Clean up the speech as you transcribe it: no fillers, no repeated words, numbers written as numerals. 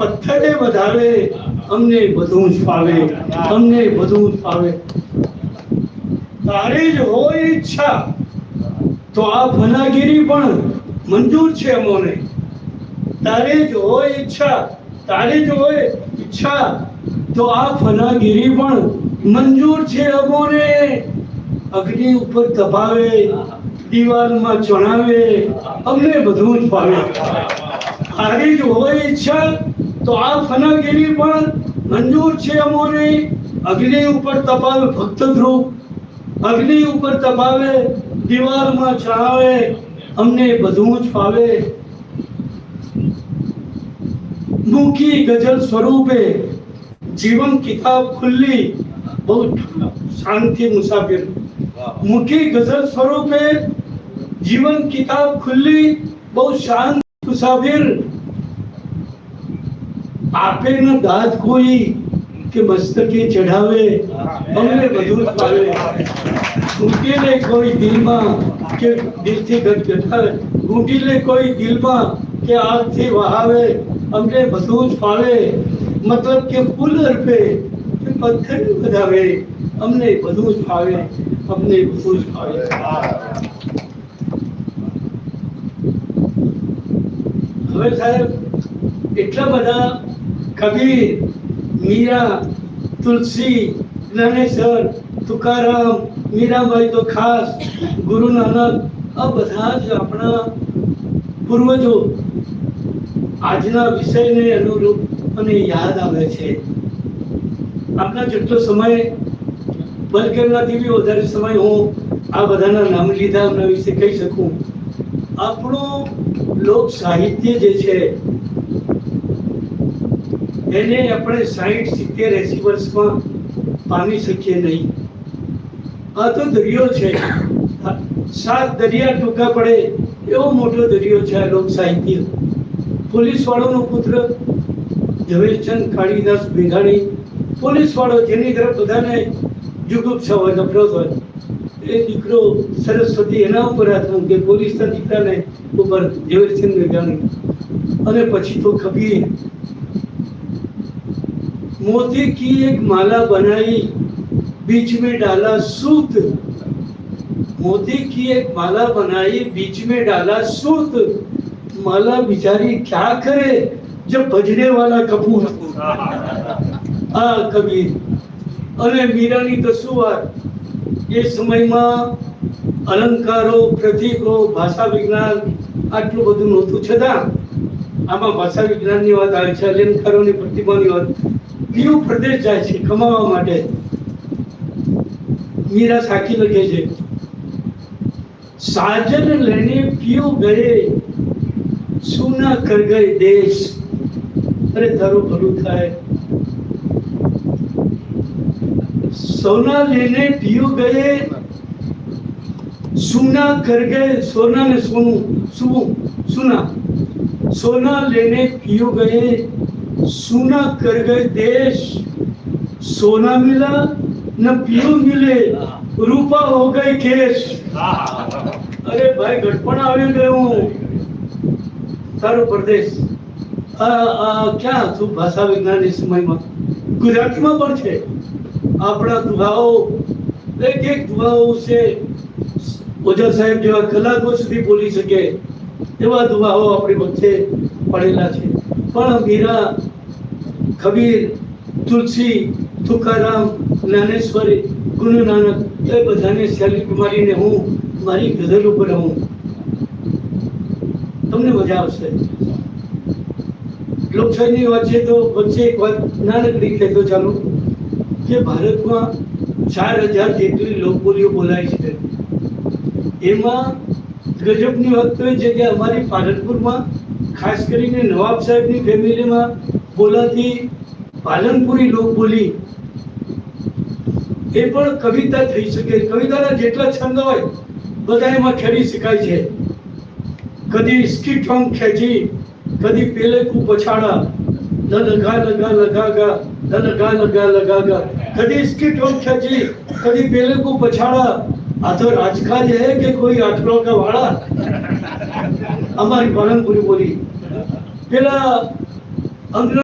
પથ્થરે વધારે અમને બધું જ ફાવે, અમને બધું જ ફાવે. તારી જ હોય ઈચ્છા તો આ ફનાગીરી પણ મંજૂર છે અમોને. તારી જ હોય ઈચ્છા, તારી જ હોય ઈચ્છા તો આ ફનાગીરી પણ મંજૂર છે અમોને. અગ્નિ ઉપર તપાવે, દિવાલમાં ચણાવે, અમને બધું જ ફાવે. તારી જ હોય ઈચ્છા તો આ ફનાગીરી પણ મંજૂર છે અમોને. અગ્નિ ઉપર તપાવે ભક્ત ધ્રુવ, અગ્નિ ઉપર તપાવે, દિવાલમાં ચણાવે, અમને બધું જ ફાવે. મૂકી ગઝલ સ્વરૂપે જીવન કિતાબ ખુલ્લી, બહુ શાંતિ મુસાફિર. મૂકી ગઝલ સ્વરૂપે જીવન કિતાબ ખુલ્લી, બહુ શાંત મુસાફિર. આપે ન દાદ કોઈ કે મસ્તકે ચઢાવે, અમને બધું જ ફાવે. ઘૂંટી લે કોઈ દિલમાં કે દિલથી ગટગટાવે, ઘૂંટી લે કોઈ દિલમાં કે આગથી વહાવે, અમને બધું જ ફાવે. મતલબ કે ફૂલ અર્પે કે પથ્થર વધાવે, અમને બધું જ ફાવે, અમને બધું જ ફાવે. હવે સાહેબ એટલા બધા કબીર, મીરા, તુલસી, જ્ઞાનેશ્વર, તુકારામ, મીરાબાઈ તો ખાસ, ગુરુ નાનક, આ બધા જ આપણા પૂર્વજો આજના વિષયને અનુરૂપ મને યાદ આવે છે. આપણા જેટલો સમય બલકેનાથી બી વધારે સમય હું આ બધાના નામ લીધા એમના વિશે કહી શકું. આપણું લોક સાહિત્ય જે છે એને આપણે 60-70-80 વર્ષમાં પામી શકીએ નહીં. આ તો દરિયો છે, 7 દરિયા ટૂંકા પડે એવો મોટો દરિયો છે આ લોક સાહિત્ય. પોલીસ વાળોનો પુત્ર ઝવેરચંદ કાળીદાસ મેઘાણી, પોલીસ વાળો જેની તરફ બધાને જુગુપ્સા હોય, નફરત હોય, એ દીકરો સરસ્વતી એના ઉપર હાથ મૂકે, પોલીસના દીકરાને ઉપર ઝવેરચંદ મેઘાણી. અને પછી તો કબીર, मोती की एक माला बनाई, बीच में डाला सूत. मोती की एक माला बनाई, बीच में डाला सूत. माला बिचारी क्या करे जब बजने वाला कपूर. આ કબીર. અને મીરાની તો શું વાત, એ સમયમાં અલંકારો, પ્રતીકો, ભાષા વિજ્ઞાન આટલું બધું નહોતું, છતાં આમાં ભાષા વિજ્ઞાનની વાત આવે છે, અલંકારોની, પ્રતિમાની વાત. દીવ પ્રદેશ જાય છે કમાવા માટે. મીરા સાખી લખે છે, સાજન લેને પીઓ ગયે, સુના કર ગયે દેશ. અરે તારું ભલું થાય. સોના લેને પીઓ ગયે, સુના કર ગયે, સોના ને સોનું, સુના, સોના લેને પીઓ ગયે, सुना कर गए देश. सोना मिला न पियो मिले, रूपा हो गए केश. अरे भाई गटपण આવી ગયું તારો પ્રદેશ. ક્યાં હતું ભાષા વિજ્ઞાનની સમયમાં? ગુજરાતીમાં પણ છે. આપણા દુહાઓ, એક દુહાઓ છે, ઓઝા સાહેબ જેવા કલાકો સુધી બોલી શકે એવા દુહાઓ આપણી વચ્ચે પડેલા છે. પણ મીરા, કબીર, તુલસી, તુકારામ, જ્ઞાનેશ્વરી, ગુરુ નાનક, એ બધાને સેલ્યુટ મારીને હું મારી ગઝલ ઉપર આવું. તમને મજા આવશે. લોકશાહીની વાત છે તો વચ્ચે એક વાત નાનકડી કહેતો ચાલુ કે ભારતમાં 4000 જેટલી લોકબોલીઓ બોલાય છે. એમાં ગજબની વાત તો એ છે કે અમારી પાલનપુરમાં ખાસ કરીને નવાબ સાહેબની ફેમિલીમાં બોલાતી પાલનપુરી લોકબોલી, એ પણ કવિતા થઈ શકે. કવિતાના જેટલા છંદ હોય બધા એમાં ખેડી શકાય છે. કદી ઇસકી ઠોંગ ખેંચી, કદી પેલે કુ પછાડા, લગા લગા લગાગા, લગા લગા લગાગા. કદી ઇસકી ઠોંગ ખેંચી, કદી પેલે કુ પછાડા. આ તો રાજકાજ હે કે કોઈ આઠલો કા વાળા. અમારી પાલનપુરી બોલી પેલા અંગ્રેજ